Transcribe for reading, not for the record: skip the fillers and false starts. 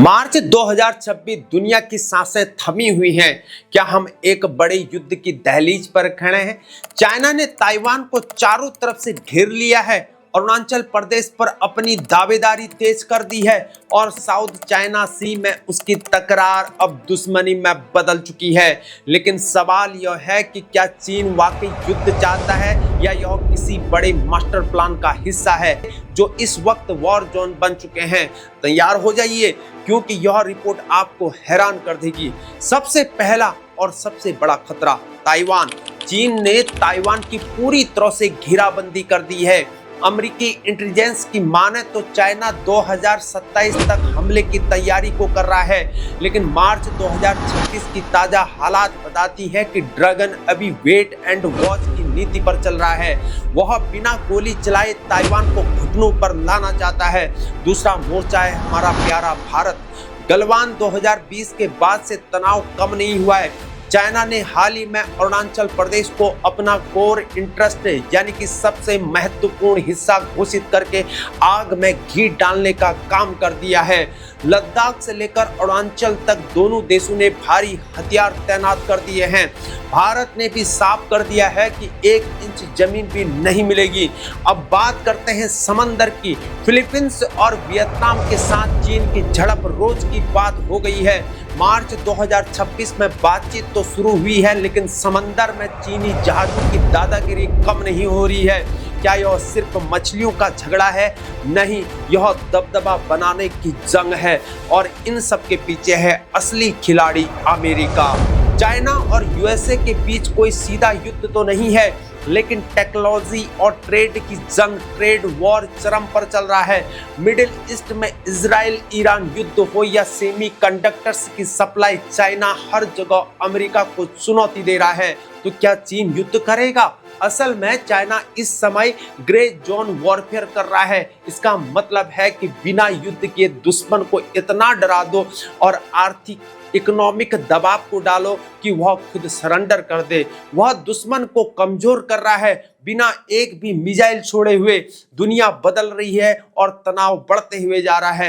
मार्च 2026 दुनिया की सांसें थमी हुई हैं। क्या हम एक बड़े युद्ध की दहलीज पर खड़े हैं? चाइना ने ताइवान को चारों तरफ से घेर लिया है, अरुणाचल प्रदेश पर अपनी दावेदारी तेज कर दी है और साउथ चाइना सी में उसकी तकरार अब दुश्मनी में बदल चुकी है। लेकिन सवाल यह है कि क्या चीन वाकई युद्ध चाहता है या यह किसी बड़े मास्टर प्लान का हिस्सा है जो इस वक्त वॉर जोन बन चुके हैं। तैयार हो जाइए क्योंकि यह रिपोर्ट आपको हैरान कर देगी। सबसे पहला और सबसे बड़ा खतरा ताइवान। चीन ने ताइवान की पूरी तरह से घेराबंदी कर दी है। अमेरिकी इंटेलिजेंस की माने तो चाइना 2027 तक हमले की तैयारी को कर रहा है, लेकिन मार्च 2026 की ताजा हालात बताती है कि ड्रैगन अभी वेट एंड वॉच की नीति पर चल रहा है। वह बिना गोली चलाए ताइवान को घुटनों पर लाना चाहता है। दूसरा मोर्चा है हमारा प्यारा भारत। गलवान 2020 के बाद से तनाव कम नहीं हुआ है। चाइना ने हाल ही में अरुणाचल प्रदेश को अपना कोर इंटरेस्ट यानी कि सबसे महत्वपूर्ण हिस्सा घोषित करके आग में घी डालने का काम कर दिया है। लद्दाख से लेकर अरुणाचल तक दोनों देशों ने भारी हथियार तैनात कर दिए हैं। भारत ने भी साफ कर दिया है कि 1 इंच जमीन भी नहीं मिलेगी। अब बात करते हैं समंदर की। फिलीपींस और वियतनाम के साथ चीन की झड़प रोज की बात हो गई है। मार्च 2026 में बातचीत तो शुरू हुई है, लेकिन समंदर में चीनी जहाजों की दादागिरी कम नहीं हो रही है। क्या यह सिर्फ मछलियों का झगड़ा है? नहीं, यह दबदबा बनाने की जंग है और इन सब के पीछे है असली खिलाड़ी अमेरिका। चाइना और यूएसए के बीच कोई सीधा युद्ध तो नहीं है, लेकिन टेक्नोलॉजी और ट्रेड की जंग, ट्रेड वॉर चरम पर चल रहा है। मिडिल ईस्ट में इजराइल ईरान युद्ध हो या सेमीकंडक्टर्स की सप्लाई, चाइना हर जगह अमेरिका को चुनौती दे रहा है। तो क्या चीन युद्ध करेगा? असल में चाइना इस समय ग्रे जोन वॉरफेयर कर रहा है। इसका मतलब है कि बिना युद्ध के दुश्मन को इतना डरा दो और आर्थिक इकोनॉमिक दबाव को डालो कि वह खुद सरेंडर कर दे। वह दुश्मन को कमजोर कर रहा है। बिना एक भी मिसाइल छोड़े हुए दुनिया बदल रही है और तनाव बढ़ते हुए जा रहा है।